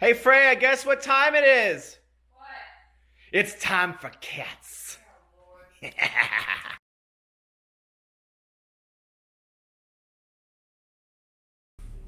Hey Freya, guess what time it is? What? It's time for cats. Oh, Lord.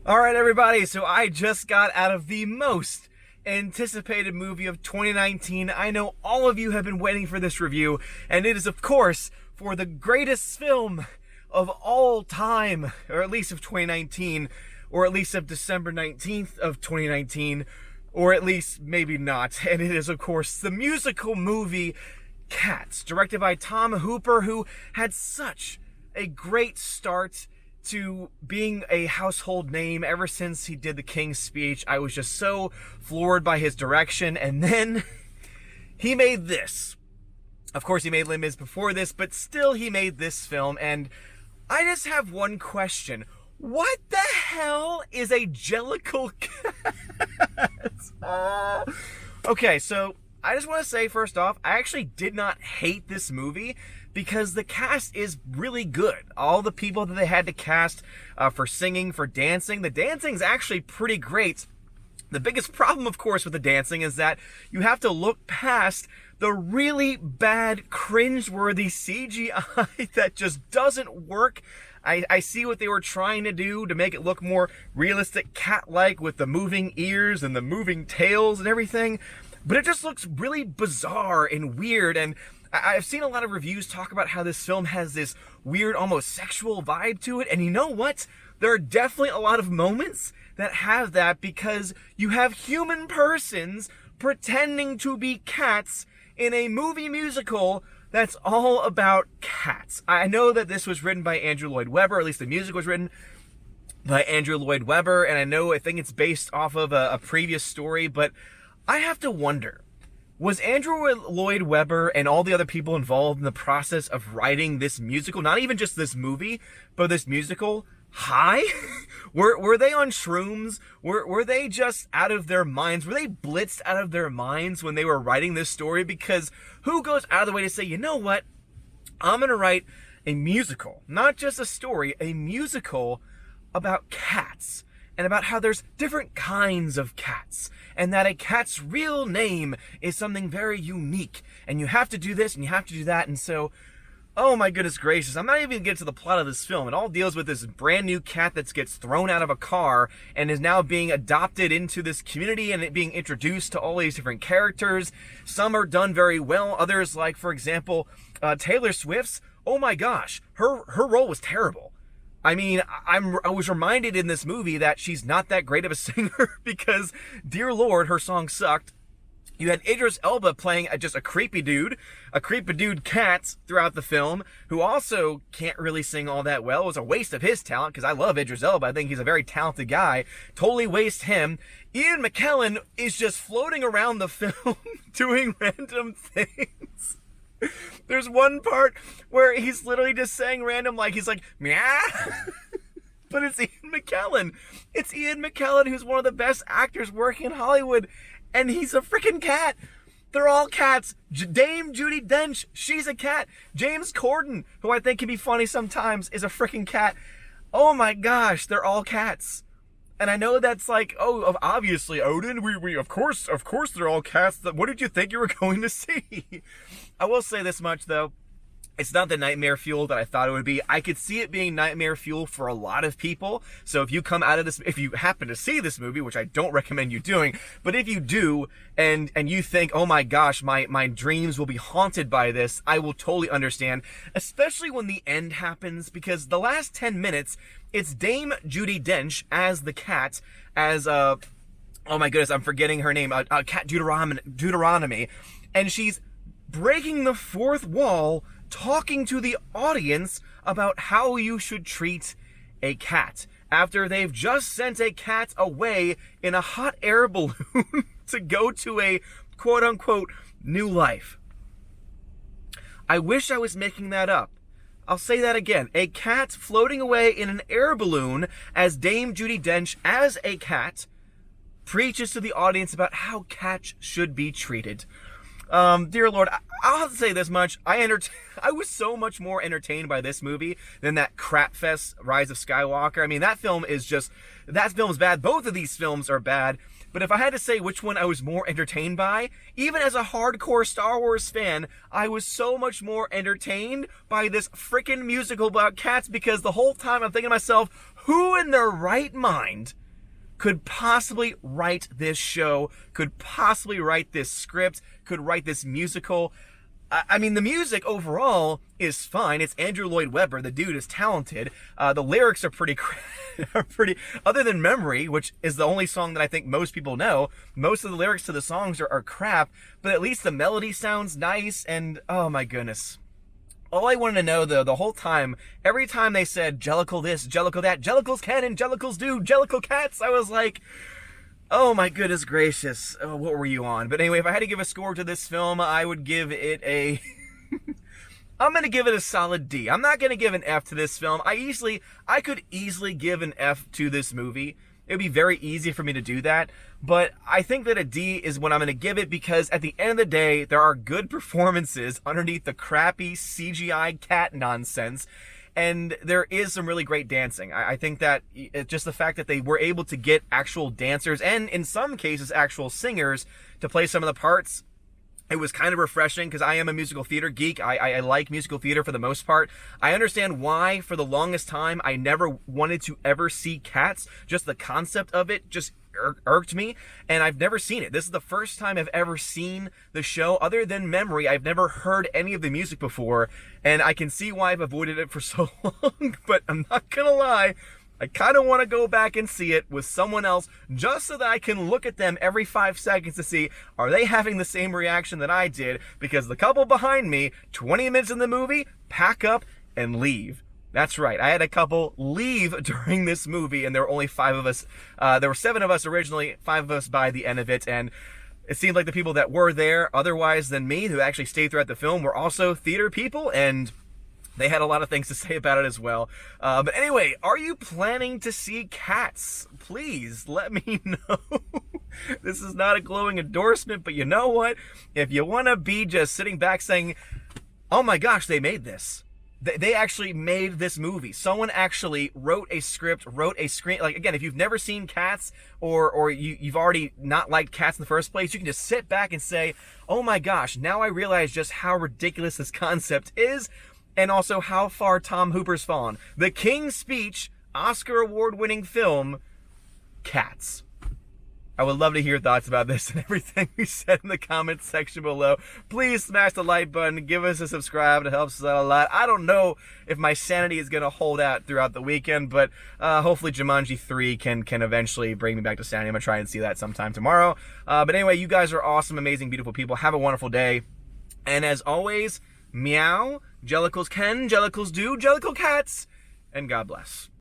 Alright everybody, so I just got out of the most anticipated movie of 2019. I know all of you have been waiting for this review, and it is of course for the greatest film of all time, or at least of 2019, or at least of December 19th of 2019, or at least maybe not. And it is of course the musical movie Cats, directed by Tom Hooper, who had such a great start to being a household name ever since he did the King's Speech. I was just so floored by his direction, and then he made this. Of course, he made Les Mis before this, but still he made this film, and I just have one question. What the hell is a Jellicle Cat? Okay, so I just want to say first off, I actually did not hate this movie because the cast is really good. All the people that they had to cast for singing, for dancing, the dancing's actually pretty great. The biggest problem, of course, with the dancing is that you have to look past the really bad, cringe-worthy CGI that just doesn't work. I see what they were trying to do to make it look more realistic, cat-like, with the moving ears and the moving tails and everything, but it just looks really bizarre and weird. And I've seen a lot of reviews talk about how this film has this weird, almost sexual vibe to it, and you know what? There are definitely a lot of moments that have that, because you have human persons pretending to be cats in a movie musical that's all about cats. I know that this was written by Andrew Lloyd Webber, or at least the music was written by Andrew Lloyd Webber, and I think it's based off of a previous story, but I have to wonder, was Andrew Lloyd Webber and all the other people involved in the process of writing this musical, not even just this movie, but this musical, high? Were they on shrooms? Were they just out of their minds? Were they blitzed out of their minds when they were writing this story? Because who goes out of the way to say, you know what, I'm gonna write a musical, not just a story, a musical about cats, and about how there's different kinds of cats, and that a cat's real name is something very unique, and you have to do this and you have to do that. And so, oh my goodness gracious, I'm not even gonna get to the plot of this film. It all deals with this brand new cat that gets thrown out of a car and is now being adopted into this community, and it being introduced to all these different characters. Some are done very well, others, like for example, Taylor Swift's, oh my gosh, her role was terrible. I mean, I was reminded in this movie that she's not that great of a singer because, dear Lord, her song sucked. You had Idris Elba playing just a creepy dude cat throughout the film, who also can't really sing all that well. It was a waste of his talent, because I love Idris Elba. I think he's a very talented guy. Totally waste him. Ian McKellen is just floating around the film doing random things. There's one part where he's literally just saying random, like, he's like, meow. But it's Ian McKellen. It's Ian McKellen, who's one of the best actors working in Hollywood. And he's a freaking cat. They're all cats. Dame Judi Dench, she's a cat. James Corden, who I think can be funny sometimes, is a freaking cat. Oh my gosh, they're all cats. And I know that's like, oh, obviously, Odin, we of course they're all cats. What did you think you were going to see? I will say this much, though. It's not the nightmare fuel that I thought it would be. I could see it being nightmare fuel for a lot of people. So if you come out of this, if you happen to see this movie, which I don't recommend you doing, but if you do, and you think, oh my gosh, my dreams will be haunted by this, I will totally understand, especially when the end happens, because the last 10 minutes, it's Dame Judi Dench as the cat, as, oh my goodness, I'm forgetting her name, Cat Deuteronomy, and she's breaking the fourth wall, talking to the audience about how you should treat a cat, after they've just sent a cat away in a hot air balloon to go to a quote-unquote new life. I wish I was making that up. I'll say that again. A cat floating away in an air balloon as Dame Judi Dench, as a cat, preaches to the audience about how cats should be treated. Dear Lord, I'll have to say this much. I was so much more entertained by this movie than that crapfest Rise of Skywalker. I mean, that film is just that film's bad. Both of these films are bad. But if I had to say which one I was more entertained by, even as a hardcore Star Wars fan, I was so much more entertained by this freaking musical about cats, because the whole time I'm thinking to myself, who in their right mind could possibly write this show, could possibly write this script, could write this musical? I mean, the music overall is fine. It's Andrew Lloyd Webber. The dude is talented. The lyrics are pretty, other than Memory, which is the only song that I think most people know. Most of the lyrics to the songs are crap, but at least the melody sounds nice, and oh my goodness. All I wanted to know, though, the whole time, every time they said Jellicle this, Jellicle that, Jellicles can and Jellicles do, Jellicle cats, I was like, oh my goodness gracious, what were you on? But anyway, if I had to give a score to this film, I would give it a... I'm going to give it a solid D. I'm not going to give an F to this film. I could easily give an F to this movie. It would be very easy for me to do that. But I think that a D is what I'm going to give it, because at the end of the day, there are good performances underneath the crappy CGI cat nonsense. And there is some really great dancing. I think that just the fact that they were able to get actual dancers, and in some cases actual singers, to play some of the parts, it was kind of refreshing, because I am a musical theater geek. I like musical theater for the most part. I understand why, for the longest time, I never wanted to ever see Cats. Just the concept of it just irked me, and I've never seen it. This is the first time I've ever seen the show. Other than Memory, I've never heard any of the music before, and I can see why I've avoided it for so long, but I'm not gonna lie, I kind of want to go back and see it with someone else, just so that I can look at them every 5 seconds to see, are they having the same reaction that I did? Because the couple behind me, 20 minutes in the movie, pack up and leave. That's right, I had a couple leave during this movie, and there were only 5 of us. There were 7 of us originally, 5 of us by the end of it, and it seemed like the people that were there, otherwise than me, who actually stayed throughout the film, were also theater people, and they had a lot of things to say about it as well. But anyway, are you planning to see Cats? Please let me know. This is not a glowing endorsement, but you know what? If you want to be just sitting back saying, oh my gosh, they made this. They actually made this movie. Someone actually wrote a script, wrote a screen. Like, again, if you've never seen Cats, or you've already not liked Cats in the first place, you can just sit back and say, oh my gosh, now I realize just how ridiculous this concept is, and also how far Tom Hooper's fallen. The King's Speech, Oscar award-winning film, Cats. I would love to hear your thoughts about this and everything we said in the comments section below. Please smash the like button, give us a subscribe, it helps us out a lot. I don't know if my sanity is going to hold out throughout the weekend, but hopefully Jumanji 3 can eventually bring me back to sanity. I'm going to try and see that sometime tomorrow. But anyway, you guys are awesome, amazing, beautiful people. Have a wonderful day. And as always, meow, Jellicles can, Jellicles do, Jellicle cats, and God bless.